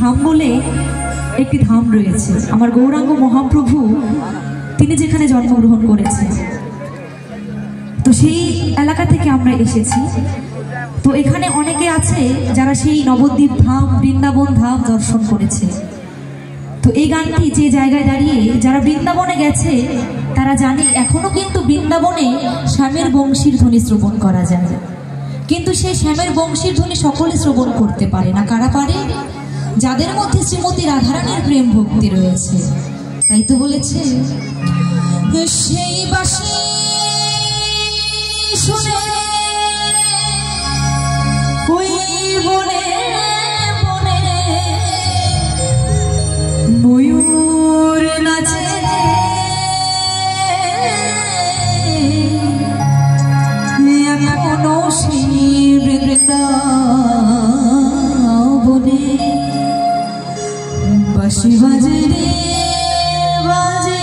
ধাম বলে একটি ধাম রয়েছে। আমার গৌরাঙ্গ মহাপ্রভু তিনি যেখানে জন্মগ্রহণ করেছেন, তো সেই এলাকা থেকে আমরা এসেছি। তো এখানে অনেকে আছে যারা সেই নবদ্বীপ ধাম, বৃন্দাবন ধাম দর্শন করেছে। তো এই গানটি যে জায়গায় দাঁড়িয়ে যারা বৃন্দাবনে গেছে তারা জানে এখনো কিন্তু বৃন্দাবনে শ্যামের বংশীর ধ্বনি শ্রবণ করা যায়, কিন্তু সেই শ্যামের বংশীর ধ্বনি সকলে শ্রবণ করতে পারে না। কারা পারে? যাদের মধ্যে শ্রীমতী রাধারানীর প্রেম ভক্তি রয়েছে। তাই তো বলেছে, সেই বাঁশি শুনে ওই বনে বনে ময়ূর নাচে, এখনো সেই বৃন্দাবনে বাঁশি বাজে রে বাজে।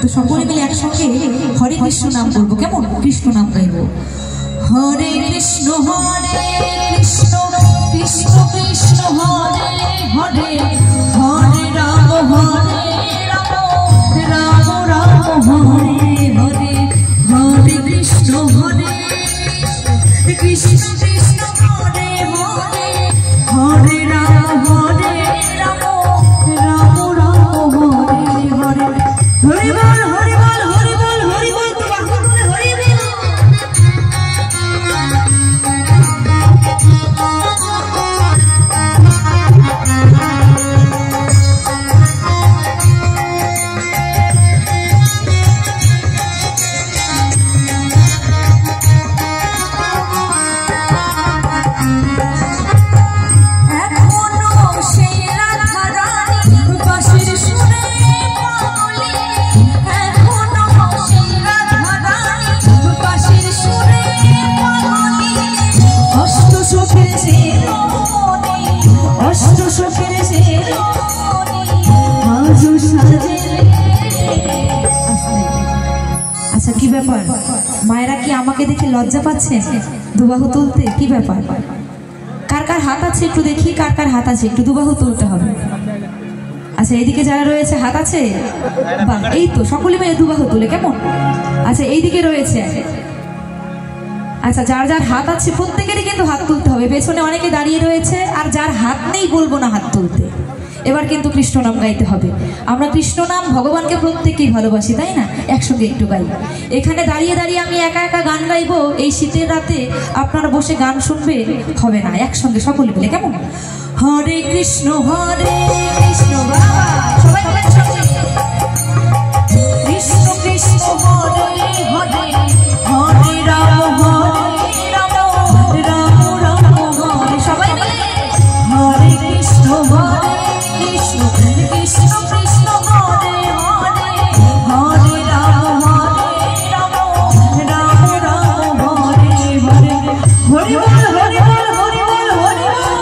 তো সকলে মিলে একসঙ্গে হরে কৃষ্ণ নাম বলবো, কেমন? কৃষ্ণ নাম গাইব। হরে কৃষ্ণ কৃষ্ণ কৃষ্ণ হরে হরে, হরে রাম রাম রাম হরে হরে, হরে কৃষ্ণ কৃষ্ণ কৃষ্ণ হরে হরে, হরে রাম রাম রাম হরে হরে। হরি বল হরি বল হরি বল হরি বল, তো বাহু তুলে হরি বল। আচ্ছা, কি ব্যাপার মায়েরা, কি আমাকে দেখে লজ্জা পাচ্ছে দুবাহু তুলতে? কি ব্যাপার? কার কার হাত আছে একটু দেখি, কার কার হাত আছে একটু দুবাহু তুলতে হবে। আচ্ছা, এইদিকে যারা রয়েছে হাত আছে, বাহ, এই তো সকলে মিলে দুবাহু তুলে, কেমন? আচ্ছা, এইদিকে রয়েছে। আচ্ছা, যার যার হাত আছে প্রত্যেকেরই কিন্তু হাত তুলতে হবে। পেছনে অনেকে দাঁড়িয়ে রয়েছে, আর যার হাত নেই বলবো না হাত তুলতে। এবার কিন্তু কৃষ্ণ নাম গাইতে হবে। আমরা কৃষ্ণ নাম, ভগবানকে প্রত্যেকেই ভালোবাসি, তাই না? একসঙ্গে একটু গাই। এখানে দাঁড়িয়ে দাঁড়িয়ে আমি একা একা গান গাইবো এই শীতের রাতে, আপনারা বসে গান শুনবে হবে না। একসঙ্গে সকলে মিলে, কেমন? হরে কৃষ্ণ কৃষ্ণ বাবা, সবাই মিলে একসঙ্গে। কৃষ্ণ কৃষ্ণ হরে হরে, হরে রাম রাম রাম হরে। সবাই মিলে হরে কৃষ্ণ কৃষ্ণ কৃষ্ণ কৃষ্ণ হরে হরে, হরে রাম রাম রাম হরে হরে। হরি বল হরি বল হরি বল হরি বল।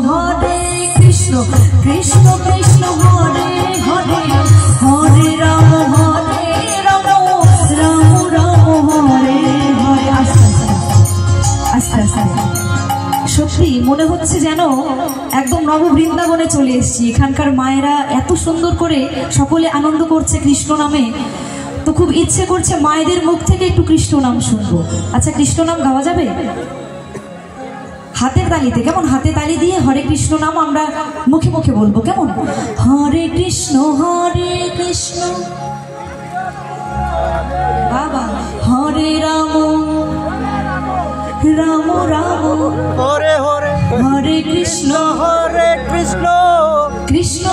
হরে কৃষ্ণ কৃষ্ণ কৃষ্ণ হরে হরে হরে রাম রাম রাম হরে হরে। আস্তে আস্তে আস্তে আস্তে। সত্যি মনে হচ্ছে যেন একদম নব বৃন্দাবনে চলে এসেছি। এখানকার মায়েরা এত সুন্দর করে সকলে আনন্দ করছে কৃষ্ণ নামে, তো খুব ইচ্ছে করছে মায়েদের মুখ থেকে একটু কৃষ্ণ নাম শুনবো। আচ্ছা, কৃষ্ণ নাম গাওয়া যাবে? হাতের তালিতে কেমন? হাতে তালি দিয়ে হরে কৃষ্ণ নাম আমরা মুখে মুখে বলবো, কেমন? হরে কৃষ্ণ বাবা, হরে রাম রাম রাম হরে হরে হরে কৃষ্ণ কৃষ্ণ কৃষ্ণ